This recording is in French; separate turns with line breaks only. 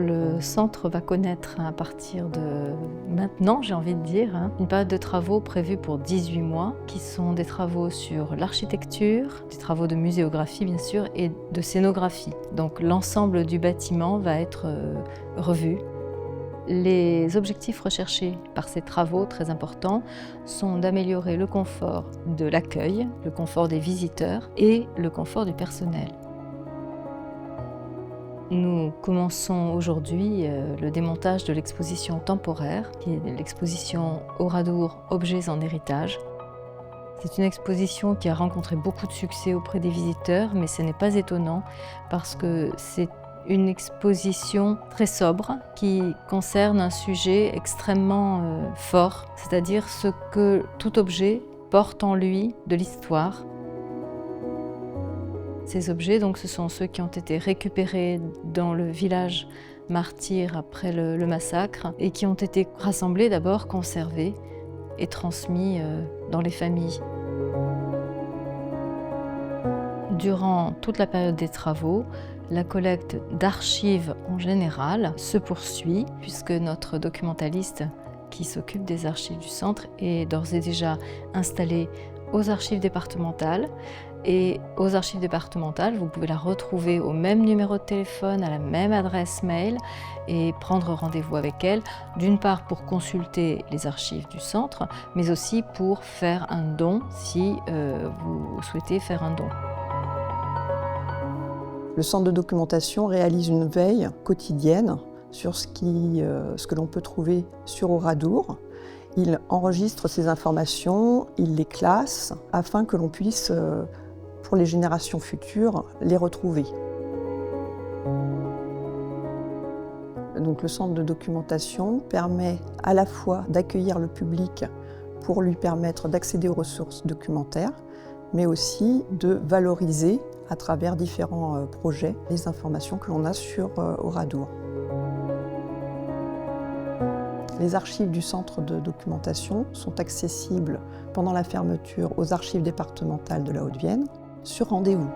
Le centre va connaître à partir de maintenant, j'ai envie de dire, une période de travaux prévue pour 18 mois, qui sont des travaux sur l'architecture, des travaux de muséographie bien sûr, et de scénographie. Donc l'ensemble du bâtiment va être revu. Les objectifs recherchés par ces travaux très importants sont d'améliorer le confort de l'accueil, le confort des visiteurs et le confort du personnel. Nous commençons aujourd'hui le démontage de l'exposition temporaire, qui est l'exposition Oradour Objets en héritage. C'est une exposition qui a rencontré beaucoup de succès auprès des visiteurs, mais ce n'est pas étonnant parce que c'est une exposition très sobre qui concerne un sujet extrêmement fort, c'est-à-dire ce que tout objet porte en lui de l'histoire. Ces objets, donc, ce sont ceux qui ont été récupérés dans le village martyr après le massacre et qui ont été rassemblés d'abord, conservés et transmis dans les familles. Durant toute la période des travaux, la collecte d'archives en général se poursuit puisque notre documentaliste qui s'occupe des archives du centre est d'ores et déjà installé aux archives départementales. Et aux archives départementales, vous pouvez la retrouver au même numéro de téléphone, à la même adresse mail et prendre rendez-vous avec elle, d'une part pour consulter les archives du centre, mais aussi pour faire un don si vous souhaitez faire un don.
Le centre de documentation réalise une veille quotidienne sur ce que l'on peut trouver sur Oradour. Il enregistre ces informations, il les classe afin que l'on puisse, pour les générations futures, les retrouver. Donc, le centre de documentation permet à la fois d'accueillir le public pour lui permettre d'accéder aux ressources documentaires, mais aussi de valoriser à travers différents projets les informations que l'on a sur Oradour. Les archives du centre de documentation sont accessibles pendant la fermeture aux archives départementales de la Haute-Vienne sur rendez-vous.